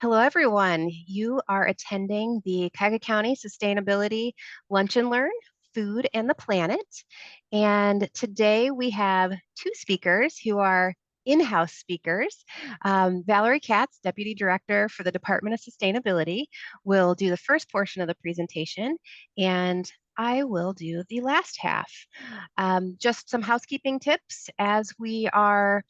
Hello, everyone. You are attending the Cuyahoga County Sustainability Lunch and Learn, Food and the Planet. And today we have two speakers who are in-house speakers. Valerie Katz, Deputy Director for the Department of Sustainability, will do the first portion of the presentation, and I will do the last half. Just some housekeeping tips as we are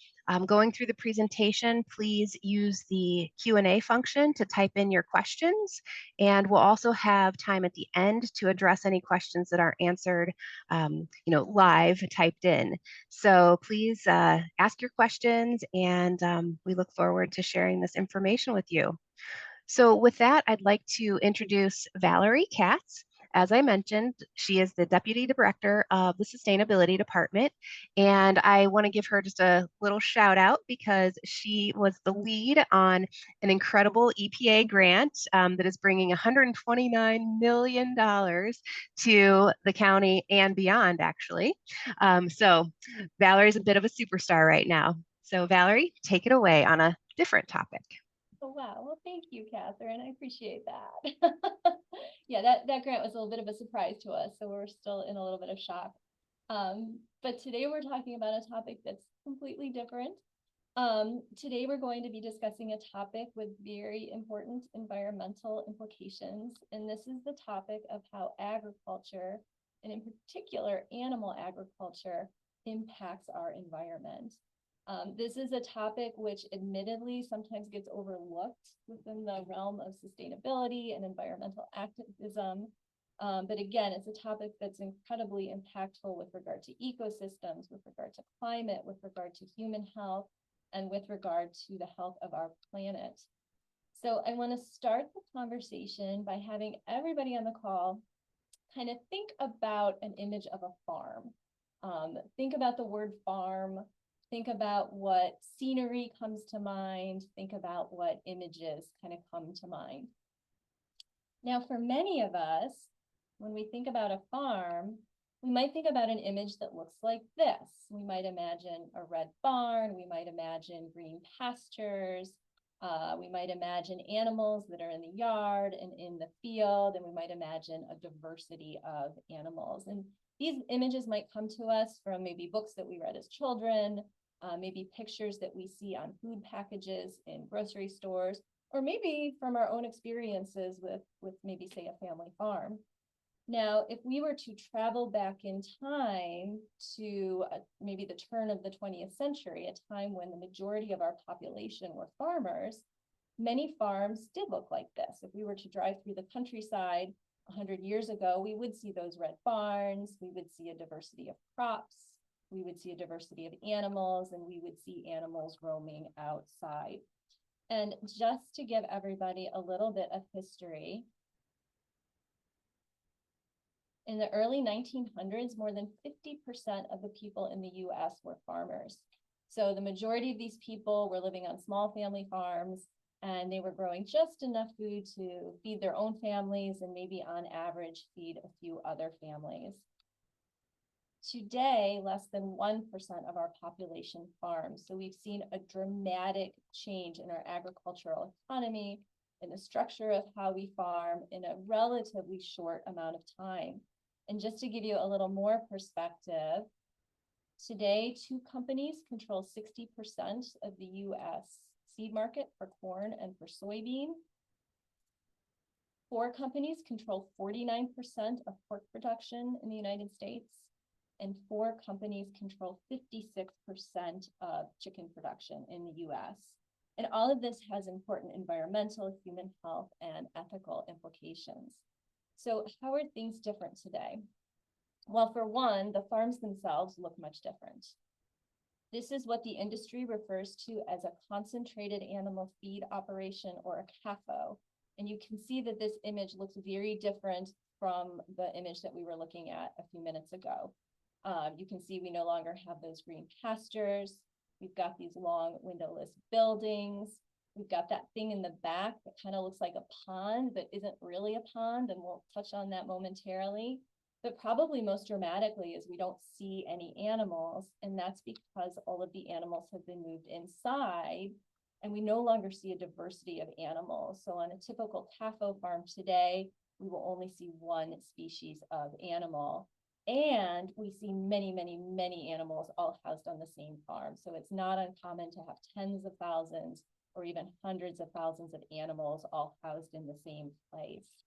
going through the presentation. Please use the Q&A function to type in your questions, and we'll also have time at the end to address any questions that aren't answered, live typed in. So please ask your questions, and we look forward to sharing this information with you. So with that, I'd like to introduce Valerie Katz. As I mentioned, she is the Deputy Director of the Sustainability Department, and I want to give her just a little shout out because she was the lead on an incredible EPA grant that is bringing $129 million to the county and beyond, actually. So Valerie's a bit of a superstar right now. So Valerie, take it away on a different topic. Oh, wow. Well, thank you, Catherine. I appreciate that. Yeah, that grant was a little bit of a surprise to us, so we're still in a little bit of shock. But today we're talking about a topic that's completely different. Today we're going to be discussing a topic with very important environmental implications, and this is the topic of how agriculture, and in particular animal agriculture, impacts our environment. This is a topic which admittedly sometimes gets overlooked within the realm of sustainability and environmental activism. But again, it's a topic that's incredibly impactful with regard to ecosystems, with regard to climate, with regard to human health, and with regard to the health of our planet. So I want to start the conversation by having everybody on the call kind of think about an image of a farm. Think about the word farm. Think about what scenery comes to mind. Think about what images kind of come to mind. Now, for many of us, when we think about a farm, we might think about an image that looks like this. We might imagine a red barn. We might imagine green pastures. We might imagine animals that are in the yard and in the field, and we might imagine a diversity of animals. And these images might come to us from maybe books that we read as children, maybe pictures that we see on food packages in grocery stores, or maybe from our own experiences with maybe, say, a family farm. Now, if we were to travel back in time to maybe the turn of the 20th century, a time when the majority of our population were farmers, many farms did look like this. If we were to drive through the countryside 100 years ago, we would see those red barns, we would see a diversity of crops, we would see a diversity of animals, and we would see animals roaming outside. And just to give everybody a little bit of history, in the early 1900s, more than 50% of the people in the US were farmers. So the majority of these people were living on small family farms, and they were growing just enough food to feed their own families and maybe on average feed a few other families. Today, less than 1% of our population farms. So we've seen a dramatic change in our agricultural economy, in the structure of how we farm in a relatively short amount of time. And just to give you a little more perspective, today, 2 companies control 60% of the US seed market for corn and for soybean. 4 companies control 49% of pork production in the United States, and 4 companies control 56% of chicken production in the US. And all of this has important environmental, human health, and ethical implications. So how are things different today? Well, for one, the farms themselves look much different. This is what the industry refers to as a concentrated animal feed operation, or a CAFO. And you can see that this image looks very different from the image that we were looking at a few minutes ago. You can see we no longer have those green pastures. We've got these long windowless buildings. We've got that thing in the back that kind of looks like a pond, but isn't really a pond, and we'll touch on that momentarily. But probably most dramatically is we don't see any animals, and that's because all of the animals have been moved inside, and we no longer see a diversity of animals. So on a typical CAFO farm today, we will only see one species of animal. And we see many, many, many animals all housed on the same farm. So it's not uncommon to have tens of thousands or even hundreds of thousands of animals all housed in the same place.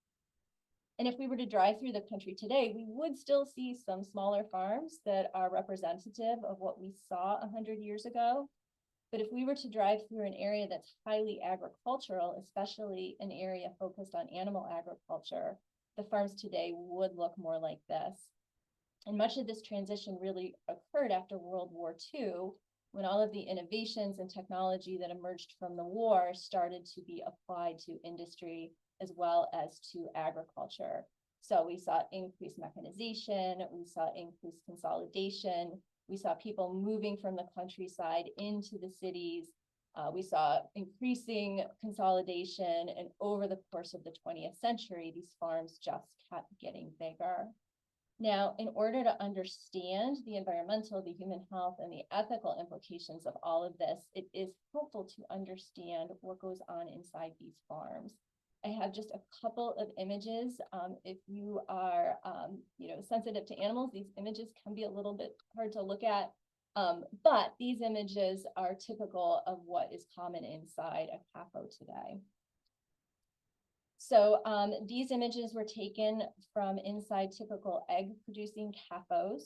And if we were to drive through the country today, we would still see some smaller farms that are representative of what we saw 100 years ago. But if we were to drive through an area that's highly agricultural, especially an area focused on animal agriculture, the farms today would look more like this. And much of this transition really occurred after World War II, when all of the innovations and technology that emerged from the war started to be applied to industry as well as to agriculture. So we saw increased mechanization, we saw increased consolidation, we saw people moving from the countryside into the cities. We saw increasing consolidation, and over the course of the 20th century, these farms just kept getting bigger. Now, in order to understand the environmental, the human health, and the ethical implications of all of this, it is helpful to understand what goes on inside these farms. I have just a couple of images. If you are, sensitive to animals, these images can be a little bit hard to look at, but these images are typical of what is common inside a CAFO today. So these images were taken from inside typical egg-producing CAFOs.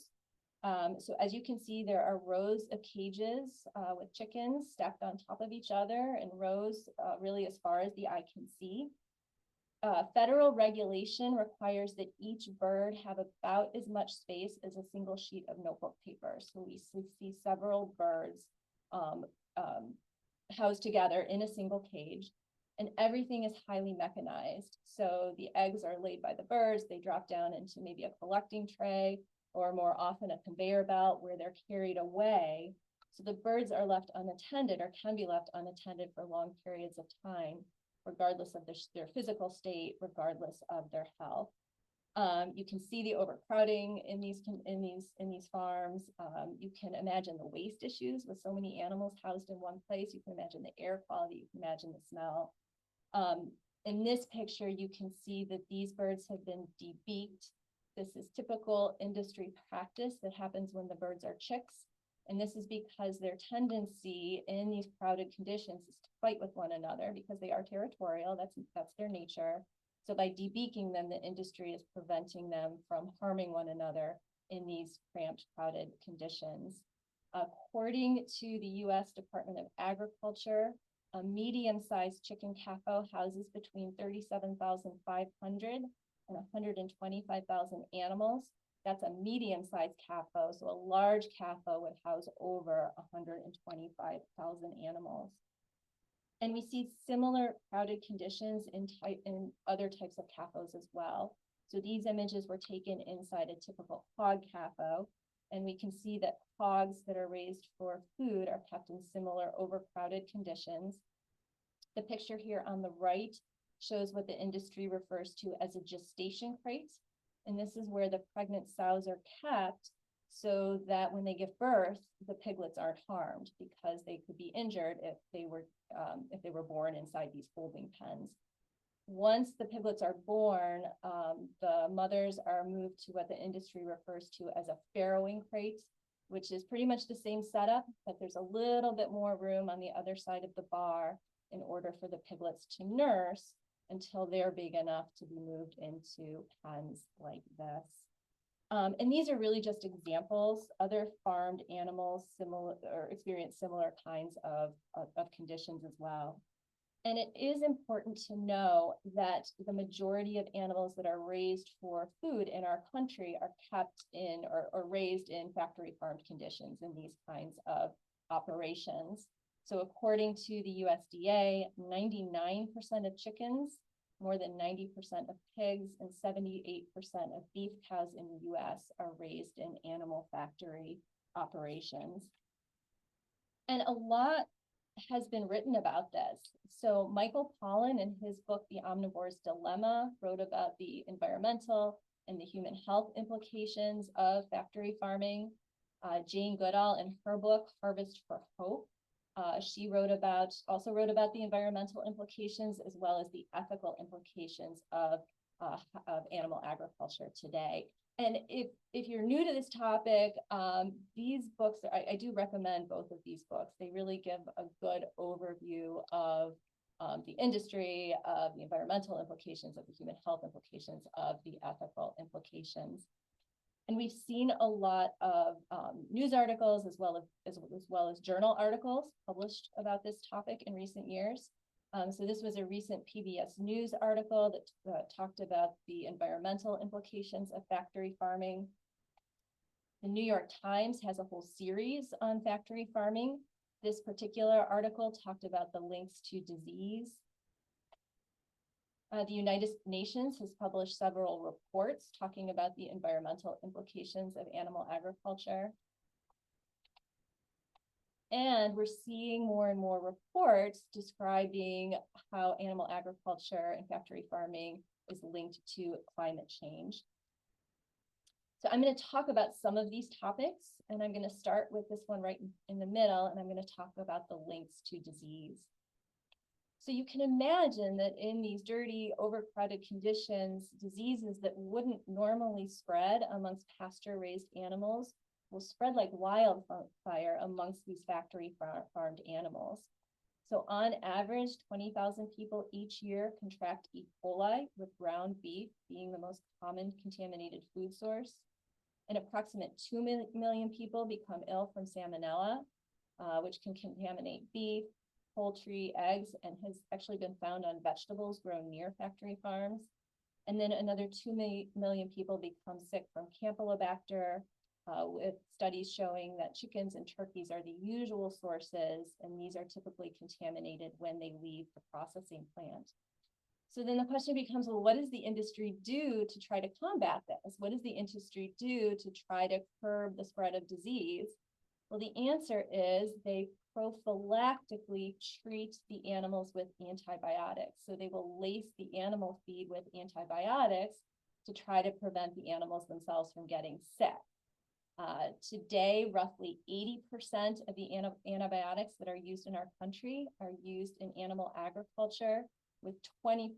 So as you can see, there are rows of cages with chickens stacked on top of each other in rows really as far as the eye can see. Federal regulation requires that each bird have about as much space as a single sheet of notebook paper. So we see several birds housed together in a single cage, and everything is highly mechanized. So the eggs are laid by the birds, they drop down into maybe a collecting tray, or more often a conveyor belt where they're carried away. So the birds are left unattended, or can be left unattended for long periods of time, regardless of their physical state, regardless of their health. You can see the overcrowding in these farms. You can imagine the waste issues with so many animals housed in one place. You can imagine the air quality. You can imagine the smell. In this picture, you can see that these birds have been debeaked. This is typical industry practice that happens when the birds are chicks. And this is because their tendency in these crowded conditions is to fight with one another because they are territorial. That's their nature. So by debeaking them, the industry is preventing them from harming one another in these cramped, crowded conditions. According to the U.S. Department of Agriculture, a medium-sized chicken CAFO houses between 37,500 and 125,000 animals. That's a medium-sized CAFO, so a large CAFO would house over 125,000 animals. And we see similar crowded conditions in other types of CAFOs as well. So these images were taken inside a typical hog CAFO, and we can see that hogs that are raised for food are kept in similar overcrowded conditions. The picture here on the right shows what the industry refers to as a gestation crate. And this is where the pregnant sows are kept so that when they give birth, the piglets aren't harmed because they could be injured if they were born inside these holding pens. Once the piglets are born, the mothers are moved to what the industry refers to as a farrowing crate, which is pretty much the same setup, but there's a little bit more room on the other side of the bar in order for the piglets to nurse until they're big enough to be moved into pens like this. And these are really just examples. Other farmed animals experience similar kinds of conditions as well. And it is important to know that the majority of animals that are raised for food in our country are kept in or raised in factory farmed conditions in these kinds of operations. So according to the USDA, 99% of chickens, more than 90% of pigs, and 78% of beef cows in the US are raised in animal factory operations. And a lot has been written about this. So Michael Pollan, in his book, The Omnivore's Dilemma, wrote about the environmental and the human health implications of factory farming. Jane Goodall, in her book, Harvest for Hope, She also wrote about the environmental implications as well as the ethical implications of animal agriculture today. And if you're new to this topic, these books, I do recommend both of these books. They really give a good overview of the industry, of the environmental implications, of the human health implications, of the ethical implications. And we've seen a lot of news articles as well as journal articles published about this topic in recent years. So this was a recent PBS News article that talked about the environmental implications of factory farming. The New York Times has a whole series on factory farming. This particular article talked about the links to disease. The United Nations has published several reports talking about the environmental implications of animal agriculture. And we're seeing more and more reports describing how animal agriculture and factory farming is linked to climate change. So I'm going to talk about some of these topics, and I'm going to start with this one right in the middle, and I'm going to talk about the links to disease. So you can imagine that in these dirty, overcrowded conditions, diseases that wouldn't normally spread amongst pasture-raised animals will spread like wildfire amongst these factory farmed animals. So on average, 20,000 people each year contract E. coli, with ground beef being the most common contaminated food source. An approximate 2 million people become ill from salmonella, which can contaminate beef, poultry, eggs, and has actually been found on vegetables grown near factory farms. And then another 2 million people become sick from Campylobacter, with studies showing that chickens and turkeys are the usual sources, and these are typically contaminated when they leave the processing plant. So then the question becomes, well, what does the industry do to try to combat this? What does the industry do to try to curb the spread of disease? Well, the answer is they prophylactically treat the animals with antibiotics. So they will lace the animal feed with antibiotics to try to prevent the animals themselves from getting sick. Today, roughly 80% of the antibiotics that are used in our country are used in animal agriculture, with 20%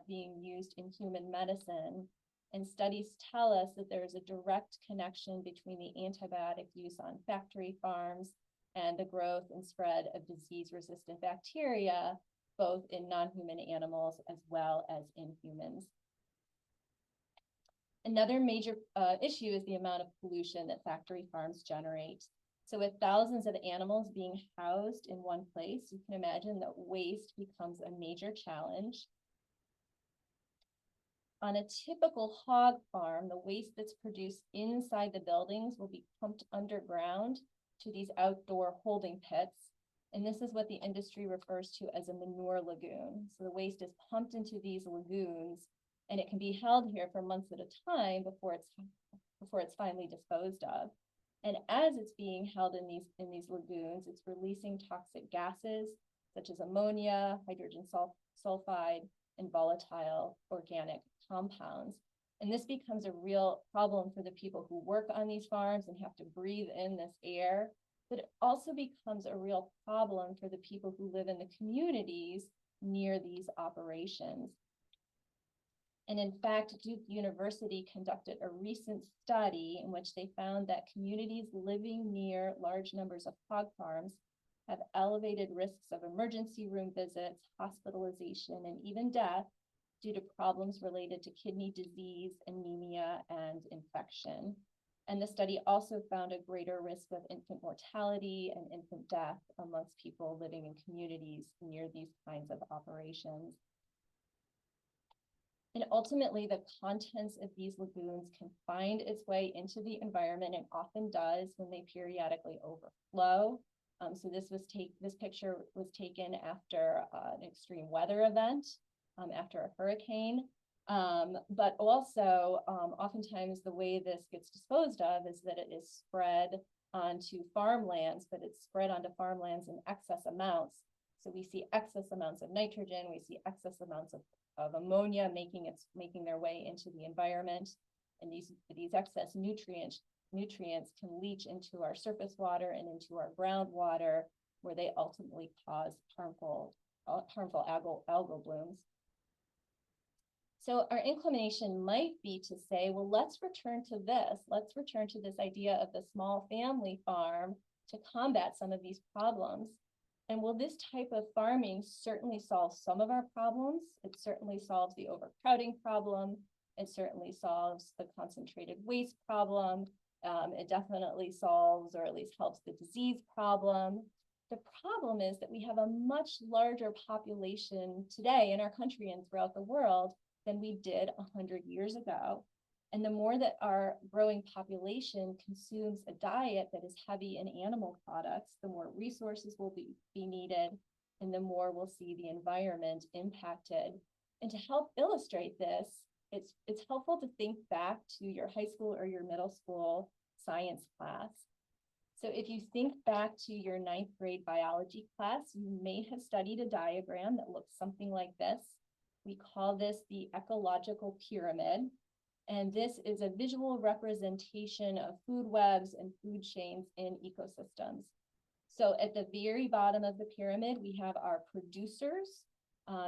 being used in human medicine. And studies tell us that there is a direct connection between the antibiotic use on factory farms and the growth and spread of disease-resistant bacteria, both in non-human animals as well as in humans. Another major issue is the amount of pollution that factory farms generate. So with thousands of animals being housed in one place, you can imagine that waste becomes a major challenge. On a typical hog farm, the waste that's produced inside the buildings will be pumped underground to these outdoor holding pits. And this is what the industry refers to as a manure lagoon. So the waste is pumped into these lagoons, and it can be held here for months at a time before it's finally disposed of. And as it's being held in these lagoons, it's releasing toxic gases such as ammonia, hydrogen sulfide, and volatile organic compounds. And this becomes a real problem for the people who work on these farms and have to breathe in this air. But it also becomes a real problem for the people who live in the communities near these operations. And in fact, Duke University conducted a recent study in which they found that communities living near large numbers of hog farms have elevated risks of emergency room visits, hospitalization, and even death due to problems related to kidney disease, anemia, and infection. And the study also found a greater risk of infant mortality and infant death amongst people living in communities near these kinds of operations. And ultimately, the contents of these lagoons can find its way into the environment, and often does when they periodically overflow. So this picture was taken after an extreme weather event, after a hurricane. But also, oftentimes the way this gets disposed of is that it is spread onto farmlands, but it's spread onto farmlands in excess amounts. So we see excess amounts of nitrogen, we see excess amounts of ammonia making their way into the environment. And these excess nutrients can leach into our surface water and into our groundwater, where they ultimately cause harmful algal blooms. So our inclination might be to say, well, let's return to this. Let's return to this idea of the small family farm to combat some of these problems. And will this type of farming certainly solve some of our problems? It certainly solves the overcrowding problem. It certainly solves the concentrated waste problem. It definitely solves, or at least helps, the disease problem. The problem is that we have a much larger population today in our country and throughout the world than we did 100 years ago. And the more that our growing population consumes a diet that is heavy in animal products, the more resources will be needed, and the more we'll see the environment impacted. And to help illustrate this, it's helpful to think back to your high school or your middle school science class. So if you think back to your 9th grade biology class, you may have studied a diagram that looks something like this. We call this the ecological pyramid. And this is a visual representation of food webs and food chains in ecosystems. So at the very bottom of the pyramid, we have our producers.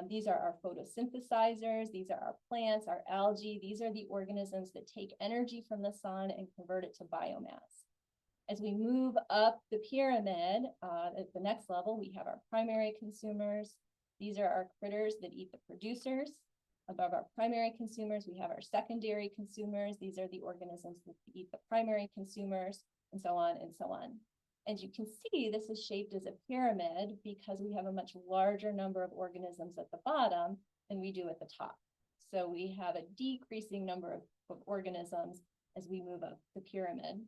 These are our photosynthesizers. These are our plants, our algae. These are the organisms that take energy from the sun and convert it to biomass. As we move up the pyramid, at the next level, we have our primary consumers. These are our critters that eat the producers. Above our primary consumers, we have our secondary consumers. These are the organisms that eat the primary consumers, and so on and so on. As you can see, this is shaped as a pyramid because we have a much larger number of organisms at the bottom than we do at the top. So we have a decreasing number of organisms as we move up the pyramid.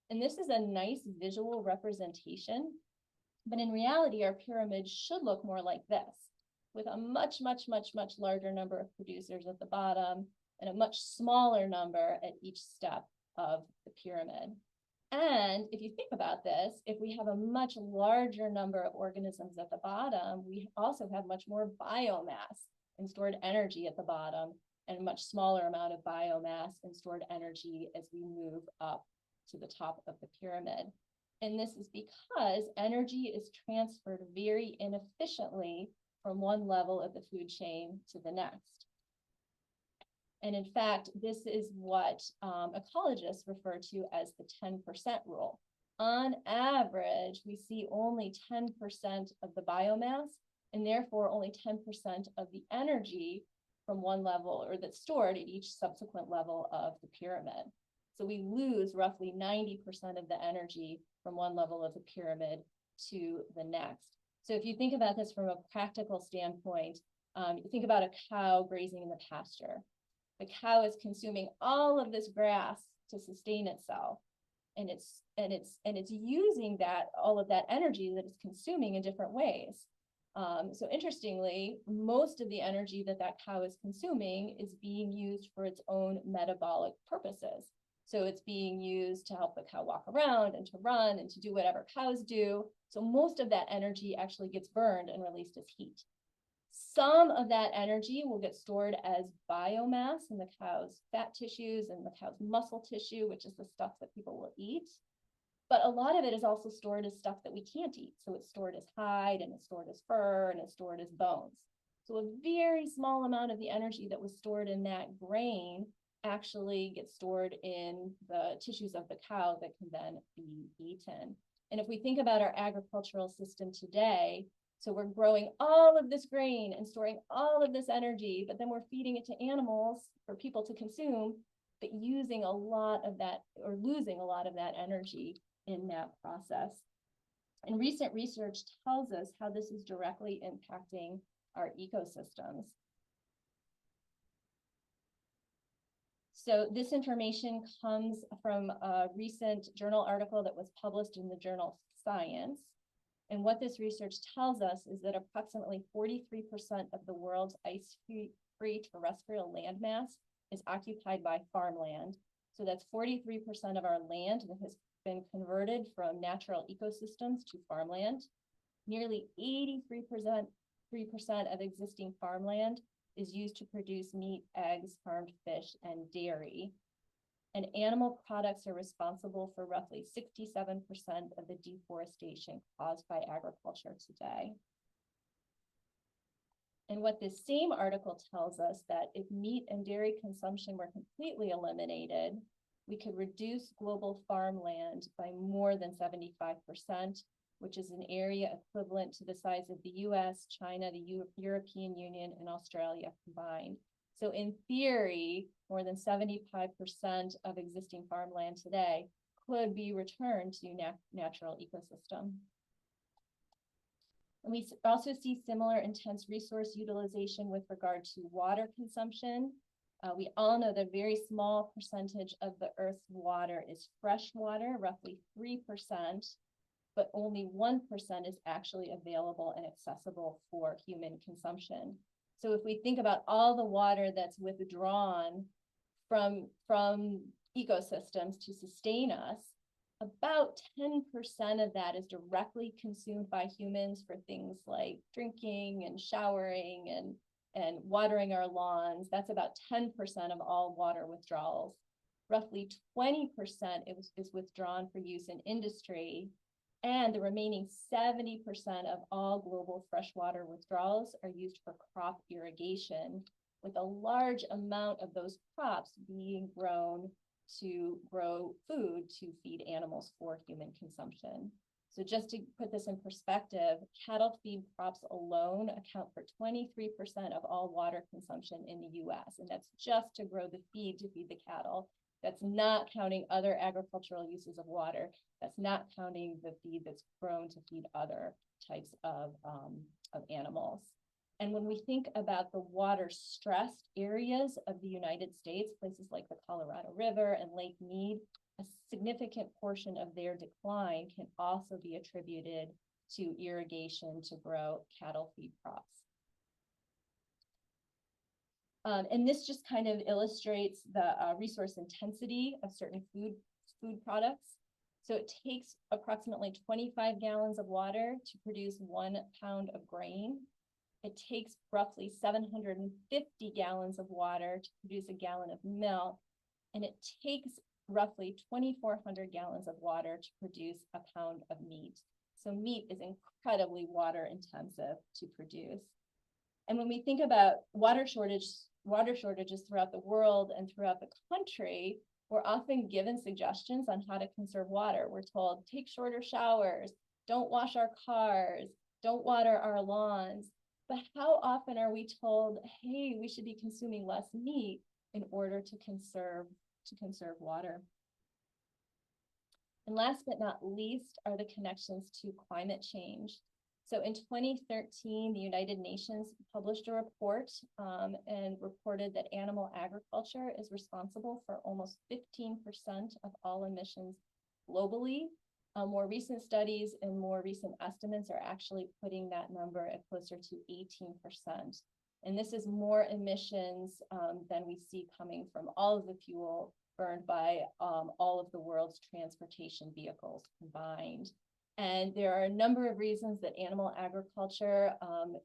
And this is a nice visual representation, but in reality, our pyramid should look more like this, with a much larger number of producers at the bottom and a much smaller number at each step of the pyramid. And if you think about this, if we have a much larger number of organisms at the bottom, we also have much more biomass and stored energy at the bottom, and a much smaller amount of biomass and stored energy as we move up to the top of the pyramid. And this is because energy is transferred very inefficiently from one level of the food chain to the next. And in fact, this is what ecologists refer to as the 10% rule. On average, we see only 10% of the biomass, and therefore only 10% of the energy from one level, or that's stored at each subsequent level of the pyramid. So we lose roughly 90% of the energy from one level of the pyramid to the next. So if you think about this from a practical standpoint, you think about a cow grazing in the pasture. The cow is consuming all of this grass to sustain itself, and it's using all of that energy that it's consuming in different ways. So interestingly, most of the energy that cow is consuming is being used for its own metabolic purposes. So it's being used to help the cow walk around and to run and to do whatever cows do. So most of that energy actually gets burned and released as heat. Some of that energy will get stored as biomass in the cow's fat tissues and the cow's muscle tissue, which is the stuff that people will eat. But a lot of it is also stored as stuff that we can't eat. So it's stored as hide, and it's stored as fur, and it's stored as bones. So a very small amount of the energy that was stored in that grain actually gets stored in the tissues of the cow that can then be eaten. And if we think about our agricultural system today, so we're growing all of this grain and storing all of this energy, but then we're feeding it to animals for people to consume, but using a lot of that, or losing a lot of that energy in that process. And recent research tells us how this is directly impacting our ecosystems. So this information comes from a recent journal article that was published in the journal Science. And what this research tells us is that approximately 43% of the world's ice-free terrestrial landmass is occupied by farmland. So that's 43% of our land that has been converted from natural ecosystems to farmland. Nearly 83% of existing farmland is used to produce meat, eggs, farmed fish, and dairy. and animal products are responsible for roughly 67% of the deforestation caused by agriculture today. And what this same article tells us that if meat and dairy consumption were completely eliminated, we could reduce global farmland by more than 75%, which is an area equivalent to the size of the US, China, the European Union, and Australia combined. So in theory, more than 75% of existing farmland today could be returned to natural ecosystem. And we also see similar intense resource utilization with regard to water consumption. We all know that a very small percentage of the Earth's water is fresh water, roughly 3%, but only 1% is actually available and accessible for human consumption. So if we think about all the water that's withdrawn from ecosystems to sustain us, about 10% of that is directly consumed by humans for things like drinking and showering and watering our lawns. That's about 10% of all water withdrawals. Roughly 20% is withdrawn for use in industry, and the remaining 70% of all global freshwater withdrawals are used for crop irrigation, with a large amount of those crops being grown to grow food to feed animals for human consumption. So just to put this in perspective, cattle feed crops alone account for 23% of all water consumption in the US, and that's just to grow the feed to feed the cattle. That's not counting other agricultural uses of water. That's not counting the feed that's grown to feed other types of animals. And when we think about the water-stressed areas of the United States, places like the Colorado River and Lake Mead, a significant portion of their decline can also be attributed to irrigation to grow cattle feed crops. And this just kind of illustrates the resource intensity of certain food products. So it takes approximately 25 gallons of water to produce 1 pound of grain. It takes roughly 750 gallons of water to produce a gallon of milk, and it takes roughly 2,400 gallons of water to produce a pound of meat. So meat is incredibly water intensive to produce. And when we think about water shortages throughout the world and throughout the country, we're often given suggestions on how to conserve water. We're told, take shorter showers, don't wash our cars, don't water our lawns. But how often are we told, hey, we should be consuming less meat in order to conserve water? And last but not least are the connections to climate change. So in 2013, the United Nations published a report and reported that animal agriculture is responsible for almost 15% of all emissions globally. More recent studies and more recent estimates are actually putting that number at closer to 18%. And this is more emissions than we see coming from all of the fuel burned by all of the world's transportation vehicles combined. And there are a number of reasons that animal agriculture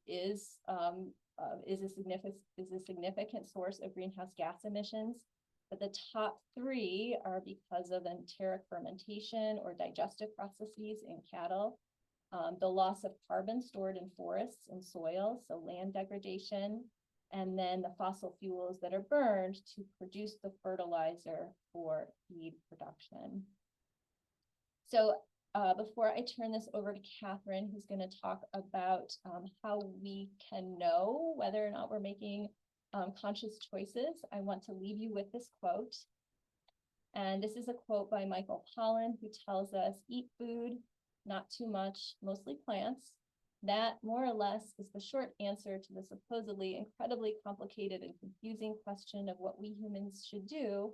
is a significant source of greenhouse gas emissions. But the top 3 are because of enteric fermentation or digestive processes in cattle, the loss of carbon stored in forests and soil, so land degradation, and then the fossil fuels that are burned to produce the fertilizer for feed production. So before I turn this over to Catherine, who's going to talk about how we can know whether or not we're making conscious choices, I want to leave you with this quote. And this is a quote by Michael Pollan, who tells us, eat food, not too much, mostly plants. That, more or less, is the short answer to the supposedly incredibly complicated and confusing question of what we humans should do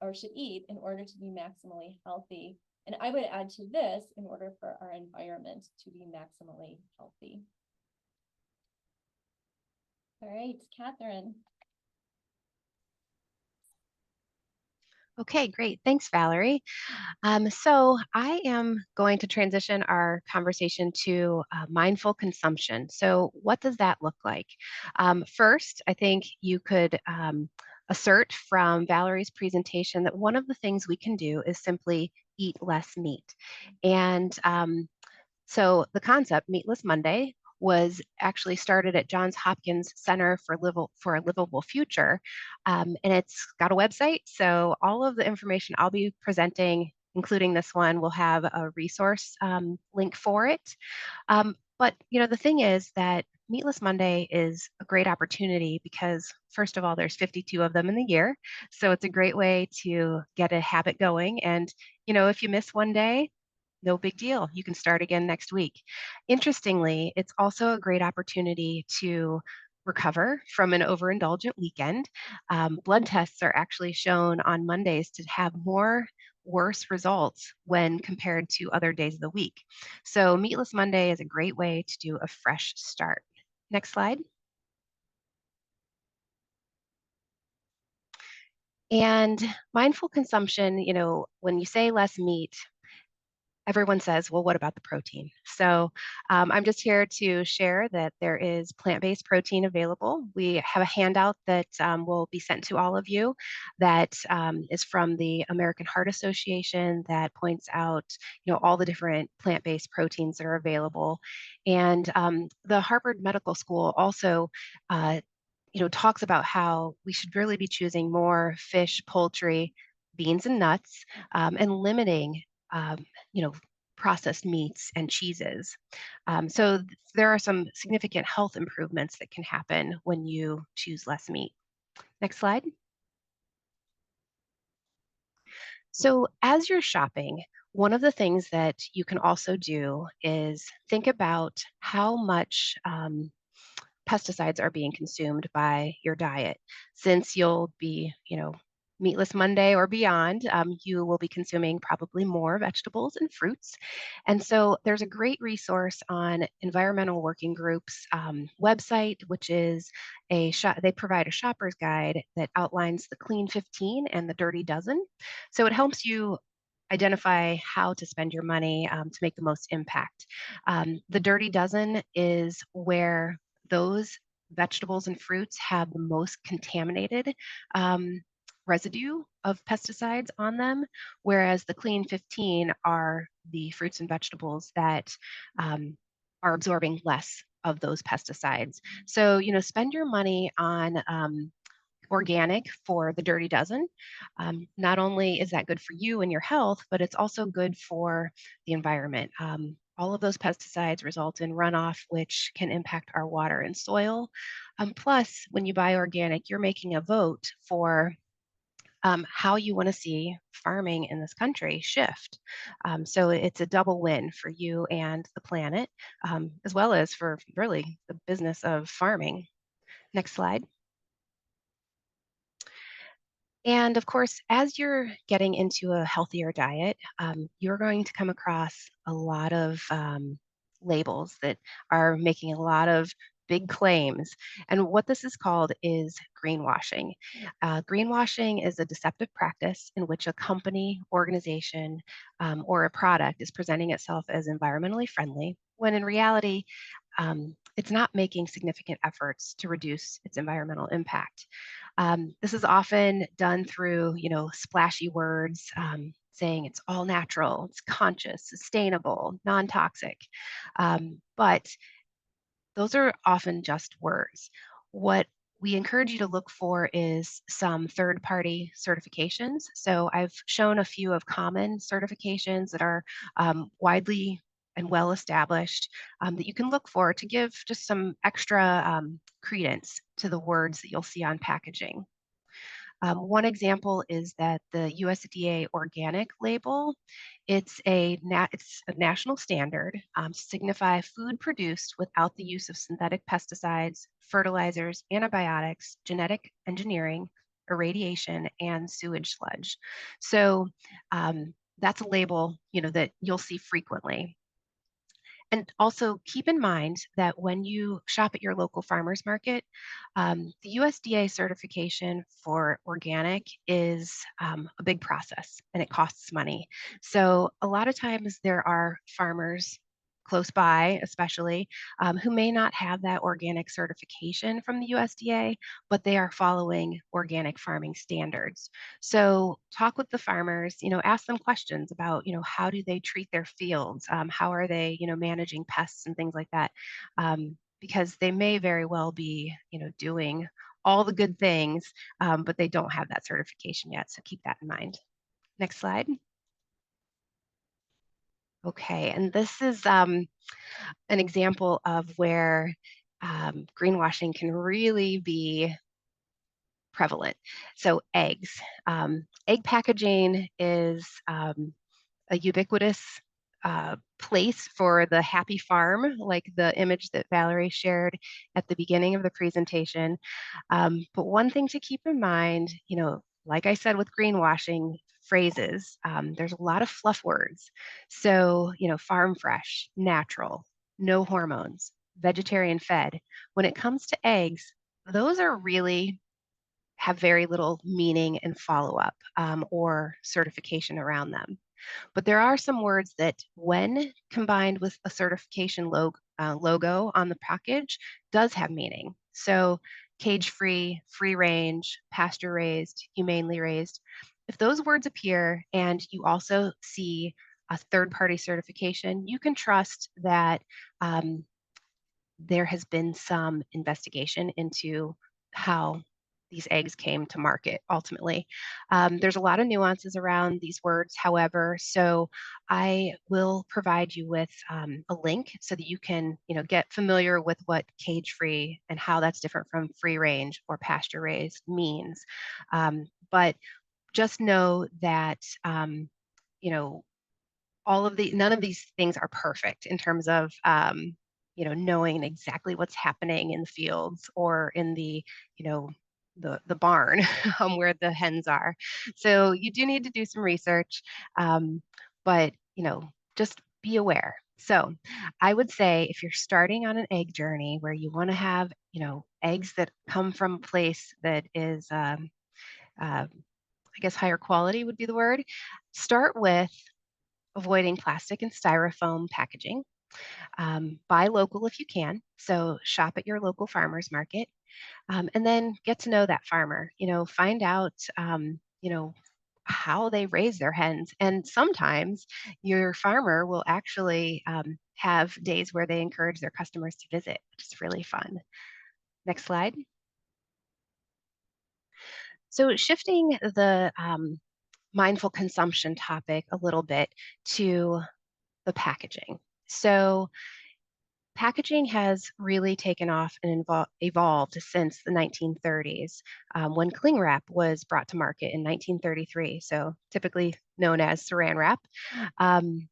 or should eat in order to be maximally healthy. And I would add to this, in order for our environment to be maximally healthy. All right, Catherine. Okay, great. Thanks, Valerie. So I am going to transition our conversation to mindful consumption. So what does that look like? First, I think you could assert from Valerie's presentation that one of the things we can do is simply eat less meat. And so the concept, Meatless Monday, was actually started at Johns Hopkins Center for a Livable Future. And it's got a website. So all of the information I'll be presenting, including this one, will have a resource link for it. But the thing is that Meatless Monday is a great opportunity because, first of all, there's 52 of them in the year. So it's a great way to get a habit going. And, if you miss one day, no big deal. You can start again next week. Interestingly, it's also a great opportunity to recover from an overindulgent weekend. Blood tests are actually shown on Mondays to have more worse results when compared to other days of the week. So, Meatless Monday is a great way to do a fresh start. Next slide. And mindful consumption, when you say less meat, everyone says, well, what about the protein? So I'm just here to share that there is plant-based protein available. We have a handout that will be sent to all of you that is from the American Heart Association that points out, all the different plant-based proteins that are available. And the Harvard Medical School also talks about how we should really be choosing more fish, poultry, beans, and nuts, and limiting, um, you know, processed meats and cheeses. So there are some significant health improvements that can happen when you choose less meat. Next slide. So as you're shopping, one of the things that you can also do is think about how much pesticides are being consumed by your diet. Since you'll be, meatless Monday or beyond, you will be consuming probably more vegetables and fruits. And so there's a great resource on Environmental Working Group's website, which is they provide a shopper's guide that outlines the Clean 15 and the Dirty Dozen. So it helps you identify how to spend your money to make the most impact. The Dirty Dozen is where those vegetables and fruits have the most contaminated residue of pesticides on them, whereas the Clean 15 are the fruits and vegetables that are absorbing less of those pesticides. So, spend your money on organic for the Dirty Dozen. Not only is that good for you and your health, but it's also good for the environment. All of those pesticides result in runoff, which can impact our water and soil. Plus, when you buy organic, you're making a vote for how you want to see farming in this country shift. So it's a double win for you and the planet, as well as for really the business of farming. Next slide. And of course, as you're getting into a healthier diet, you're going to come across a lot of labels that are making a lot of big claims. And what this is called is greenwashing. Greenwashing is a deceptive practice in which a company, organization, or a product is presenting itself as environmentally friendly, when in reality, it's not making significant efforts to reduce its environmental impact. This is often done through, splashy words, saying it's all natural, it's conscious, sustainable, non-toxic. But those are often just words. What we encourage you to look for is some third-party certifications. So I've shown a few of common certifications that are widely and well established that you can look for to give just some extra credence to the words that you'll see on packaging. One example is that the USDA organic label, it's a national standard to signify food produced without the use of synthetic pesticides, fertilizers, antibiotics, genetic engineering, irradiation, and sewage sludge. So that's a label, that you'll see frequently. And also keep in mind that when you shop at your local farmers market, the USDA certification for organic is a big process and it costs money. So a lot of times there are farmers close by, especially, who may not have that organic certification from the USDA, but they are following organic farming standards. So talk with the farmers, ask them questions about, how do they treat their fields? How are they, managing pests and things like that? Because they may very well be, doing all the good things, but they don't have that certification yet. So keep that in mind. Next slide. Okay, and this is an example of where greenwashing can really be prevalent. So eggs. Egg packaging is a ubiquitous place for the happy farm, like the image that Valerie shared at the beginning of the presentation. But one thing to keep in mind, like I said with greenwashing phrases, there's a lot of fluff words. So, farm fresh, natural, no hormones, vegetarian fed. When it comes to eggs, those are really have very little meaning and follow up or certification around them. But there are some words that, when combined with a certification logo on the package, does have meaning. So, cage free, free range, pasture raised, humanely raised. If those words appear and you also see a third party certification, you can trust that there has been some investigation into how these eggs came to market ultimately. There's a lot of nuances around these words, however, so I will provide you with a link so that you can, get familiar with what cage-free and how that's different from free range or pasture-raised means. But just know that, you know, none of these things are perfect in terms of knowing exactly what's happening in the fields or in the you know the barn where the hens are. So you do need to do some research, but just be aware. So I would say, if you're starting on an egg journey where you want to have eggs that come from a place that is I guess higher quality would be the word, start with avoiding plastic and styrofoam packaging. Buy local if you can. So shop at your local farmer's market, and then get to know that farmer. Find out, how they raise their hens. And sometimes your farmer will actually have days where they encourage their customers to visit, which is really fun. Next slide. So shifting the mindful consumption topic a little bit to the packaging. So packaging has really taken off and evolved since the 1930s, when cling wrap was brought to market in 1933, so typically known as saran wrap. Um,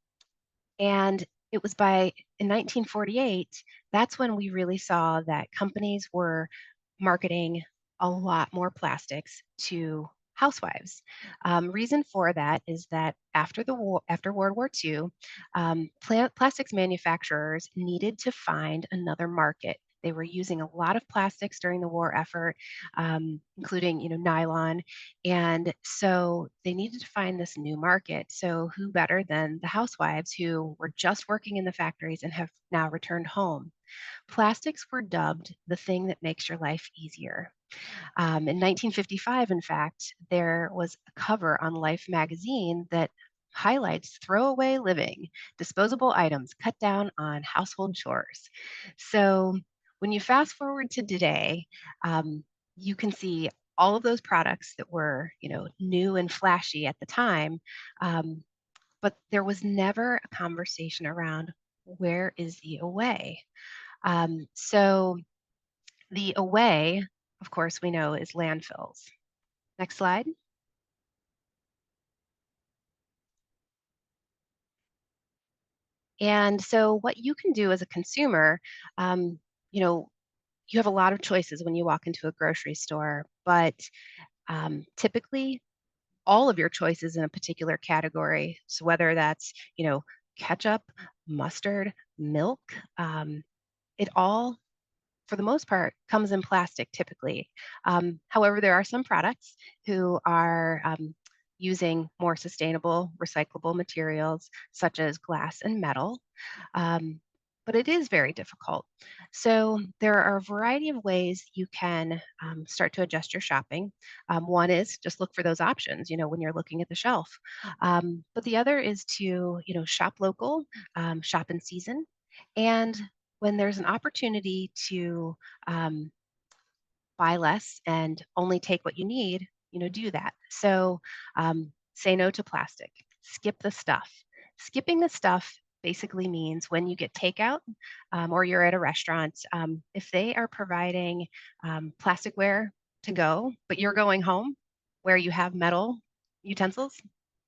and it was in 1948, that's when we really saw that companies were marketing a lot more plastics to housewives. Reason for that is that after World War II, plastics manufacturers needed to find another market. They were using a lot of plastics during the war effort, including nylon, and so they needed to find this new market. So who better than the housewives who were just working in the factories and have now returned home? Plastics were dubbed the thing that makes your life easier. In 1955, in fact, there was a cover on Life magazine that highlights throwaway living, disposable items, cut down on household chores. So when you fast forward to today, you can see all of those products that were, new and flashy at the time, but there was never a conversation around, where is the away? So the away, of course, we know is landfills. Next slide. And so what you can do as a consumer, um, you know, you have a lot of choices when you walk into a grocery store, but typically all of your choices in a particular category, so whether that's, ketchup, mustard, milk, it all, for the most part, comes in plastic typically. However, there are some products who are using more sustainable, recyclable materials such as glass and metal. Um, but it is very difficult. So there are a variety of ways you can start to adjust your shopping. One is just look for those options, when you're looking at the shelf. But the other is to, shop local, shop in season, and when there's an opportunity to um, buy less and only take what you need, do that. So say no to plastic, skip the stuff. Skipping the stuff basically means when you get takeout or you're at a restaurant, if they are providing plasticware to go, but you're going home where you have metal utensils,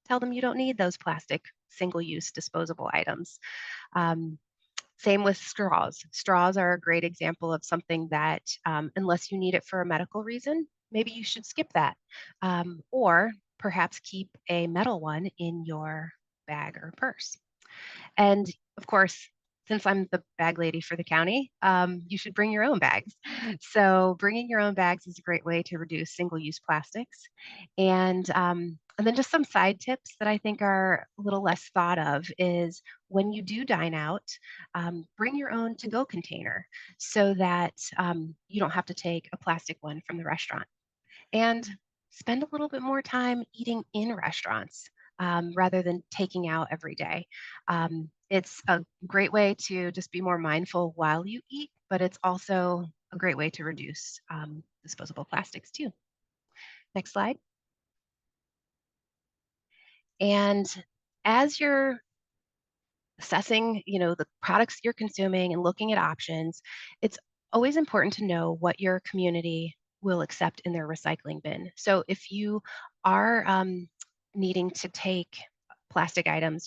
tell them you don't need those plastic single use disposable items. Um, Same with straws. Straws are a great example of something that, unless you need it for a medical reason, maybe you should skip that. Or perhaps keep a metal one in your bag or purse. And of course, since I'm the bag lady for the county, you should bring your own bags. So bringing your own bags is a great way to reduce single-use plastics. And then just some side tips that I think are a little less thought of is when you do dine out, bring your own to-go container so that you don't have to take a plastic one from the restaurant. And spend a little bit more time eating in restaurants rather than taking out every day. It's a great way to just be more mindful while you eat, but it's also a great way to reduce disposable plastics too. Next slide. And as you're assessing, the products you're consuming and looking at options, it's always important to know what your community will accept in their recycling bin. So if you are needing to take plastic items,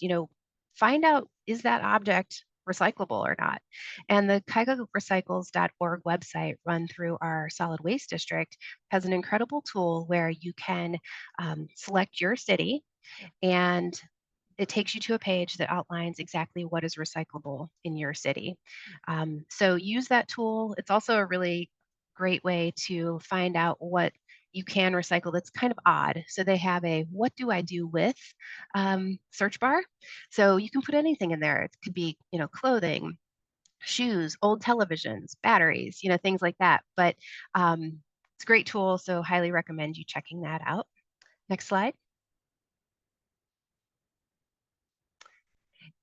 find out is that object recyclable or not. And the cuyahogarecycles.org website run through our solid waste district has an incredible tool where you can select your city and it takes you to a page that outlines exactly what is recyclable in your city. So use that tool. It's also a really great way to find out what you can recycle that's kind of odd. So they have a what do I do with search bar. So you can put anything in there. It could be, clothing, shoes, old televisions, batteries, things like that. But it's a great tool. So highly recommend you checking that out. Next slide.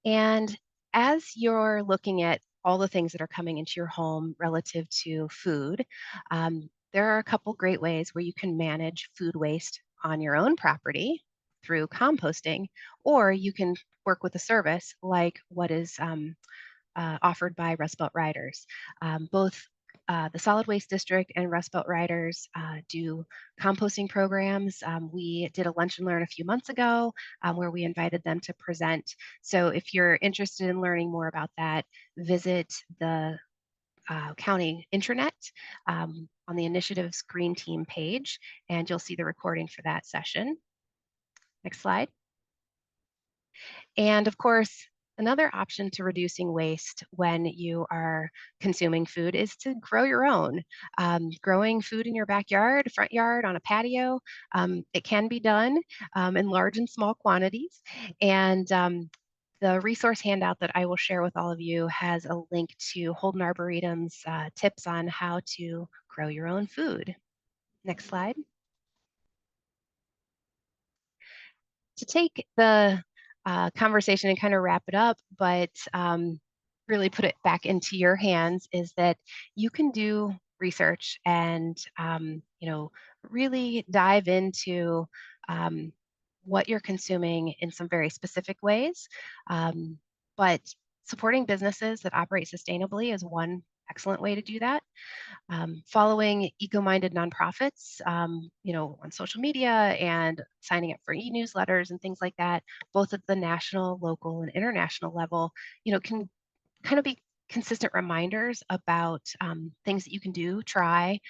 And as you're looking at all the things that are coming into your home relative to food, there are a couple great ways where you can manage food waste on your own property through composting, or you can work with a service like what is offered by Rust Belt Riders. Both the Solid Waste District and Rust Belt Riders do composting programs. We did a lunch and learn a few months ago where we invited them to present. So if you're interested in learning more about that, visit the county intranet on the initiative's Green Team page, and you'll see the recording for that session. Next slide. And of course, another option to reducing waste when you are consuming food is to grow your own. Growing food in your backyard, front yard, on a patio, it can be done in large and small quantities. And the resource handout that I will share with all of you has a link to Holden Arboretum's tips on how to grow your own food. Next slide. To take the conversation and kind of wrap it up, but really put it back into your hands is that you can do research and really dive into what you're consuming in some very specific ways. But supporting businesses that operate sustainably is one excellent way to do that. Following eco-minded nonprofits, on social media and signing up for e-newsletters and things like that, both at the national, local, and international level, can kind of be consistent reminders about things that you can do, try.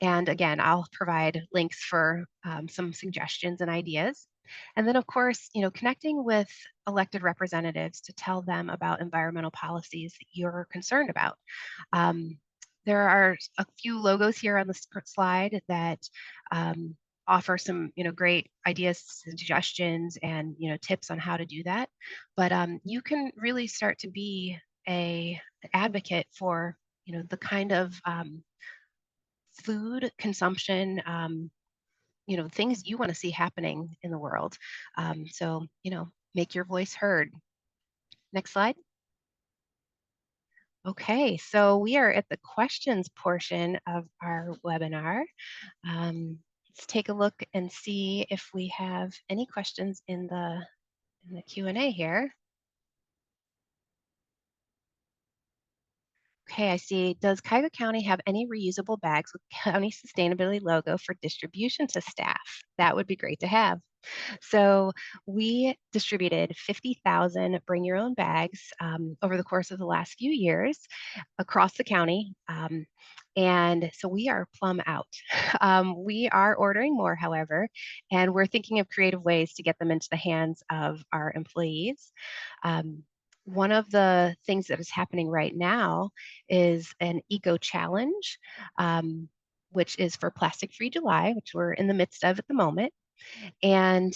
And again, I'll provide links for some suggestions and ideas. And then, of course, connecting with elected representatives to tell them about environmental policies that you're concerned about. Um, there are a few logos here on the slide that offer some, great ideas, suggestions, and, tips on how to do that. But you can really start to be a advocate for, the kind of food consumption, things you want to see happening in the world. So, make your voice heard. Next slide. Okay, so we are at the questions portion of our webinar. Let's take a look and see if we have any questions in the Q&A here. Okay, I see. Does Cuyahoga County have any reusable bags with county sustainability logo for distribution to staff? That would be great to have. So we distributed 50,000 bring your own bags over the course of the last few years across the county. And so we are plumb out. We are ordering more, however, and we're thinking of creative ways to get them into the hands of our employees. One of the things that is happening right now is an eco challenge, which is for Plastic Free July, which we're in the midst of at the moment. And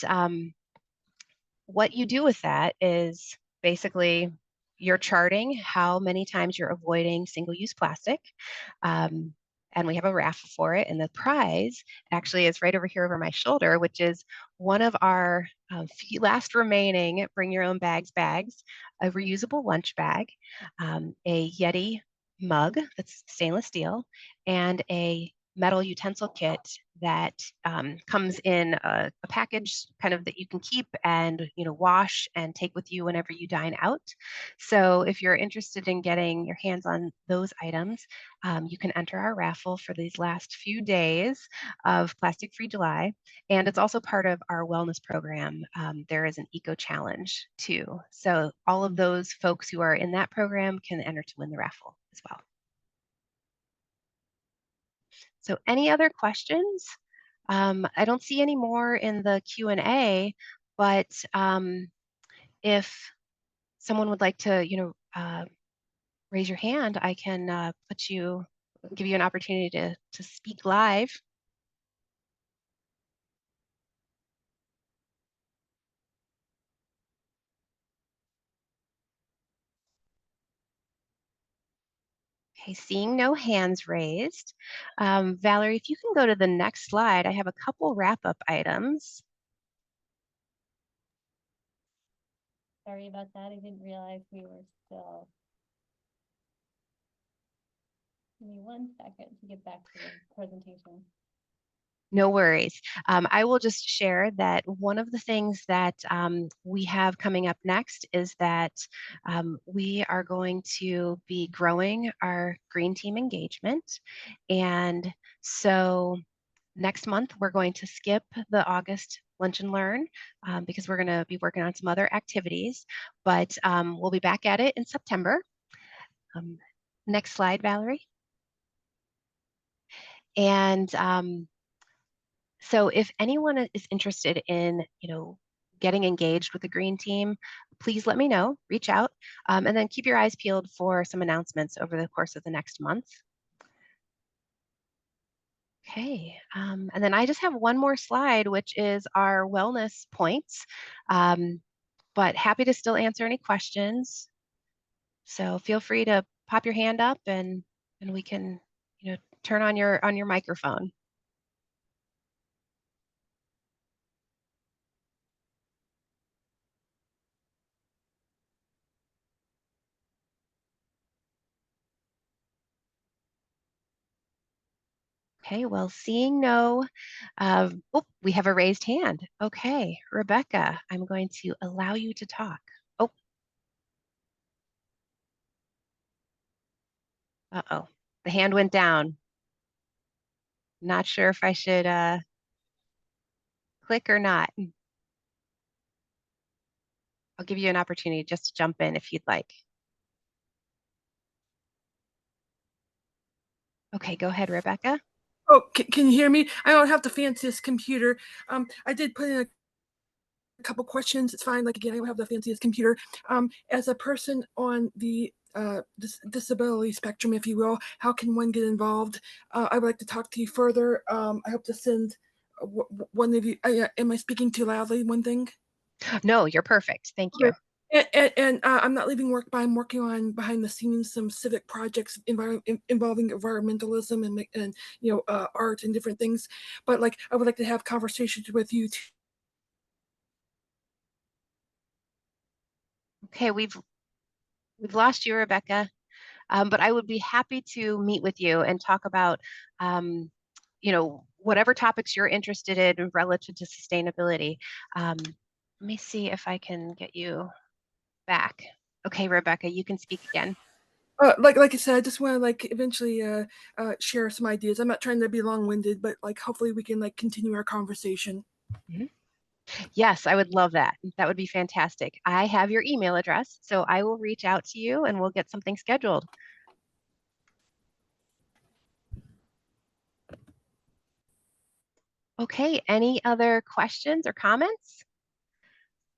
what you do with that is basically you're charting how many times you're avoiding single-use plastic. And we have a raffle for it. And the prize actually is right over here over my shoulder, which is one of our last remaining bring your own bags, a reusable lunch bag, a Yeti mug that's stainless steel, and a metal utensil kit that comes in a package kind of that you can keep and wash and take with you whenever you dine out. So if you're interested in getting your hands on those items, you can enter our raffle for these last few days of Plastic Free July. And it's also part of our wellness program. There is an eco challenge too. So all of those folks who are in that program can enter to win the raffle as well. So any other questions? I don't see any more in the Q&A, but if someone would like to, raise your hand, I can give you an opportunity to speak live. Okay, seeing no hands raised. Valerie, if you can go to the next slide, I have a couple wrap-up items. Sorry about that. I didn't realize we were still. Give me 1 second to get back to the presentation. No worries. I will just share that one of the things that we have coming up next is that we are going to be growing our green team engagement. And so next month, we're going to skip the August Lunch and Learn because we're going to be working on some other activities, but we'll be back at it in September. Next slide, Valerie. And so if anyone is interested in, getting engaged with the green team, please let me know, reach out, and then keep your eyes peeled for some announcements over the course of the next month. Okay, and then I just have one more slide, which is our wellness points, but happy to still answer any questions. So feel free to pop your hand up and we can, turn on your microphone. Okay, well, seeing no, we have a raised hand. Okay, Rebecca, I'm going to allow you to talk. Oh, uh-oh, the hand went down. Not sure if I should click or not. I'll give you an opportunity just to jump in if you'd like. Okay, go ahead, Rebecca. Oh, can you hear me? I don't have the fanciest computer. I did put in a couple questions. It's fine. Like, again, I don't have the fanciest computer. As a person on the disability spectrum, if you will, how can one get involved? I would like to talk to you further. I hope to send one of you, am I speaking too loudly? One thing. No, you're perfect. Thank you. Okay. And I'm not leaving work, but I'm working on behind the scenes some civic projects involving environmentalism and art and different things. But like, I would like to have conversations with you too. Okay, we've lost you, Rebecca, but I would be happy to meet with you and talk about, whatever topics you're interested in relative to sustainability. Let me see if I can get you back. Okay, Rebecca, you can speak again. Like I said, I just want to like eventually share some ideas. I'm not trying to be long-winded, but like hopefully we can like continue our conversation. Mhm. Yes, I would love that. That would be fantastic. I have your email address, so I will reach out to you and we'll get something scheduled. Okay, any other questions or comments?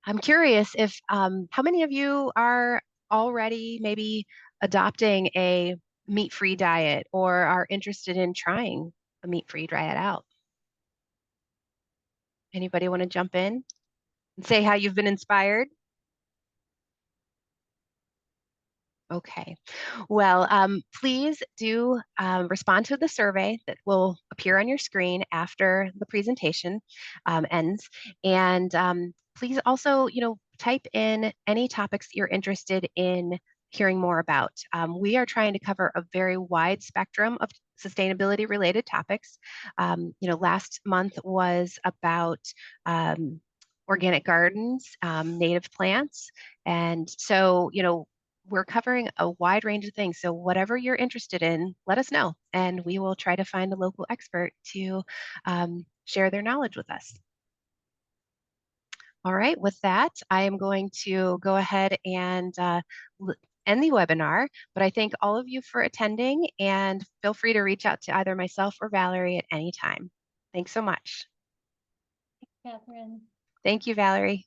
I'm curious if how many of you are already maybe adopting a meat-free diet or are interested in trying a meat-free diet out? Anybody want to jump in and say how you've been inspired? Okay. Well, please do respond to the survey that will appear on your screen after the presentation ends. And please also, type in any topics that you're interested in hearing more about. We are trying to cover a very wide spectrum of sustainability related topics. Last month was about organic gardens, native plants. And so, we're covering a wide range of things. So whatever you're interested in, let us know, and we will try to find a local expert to share their knowledge with us. All right, with that, I am going to go ahead and end the webinar, but I thank all of you for attending and feel free to reach out to either myself or Valerie at any time. Thanks so much. Catherine. Thank you, Valerie.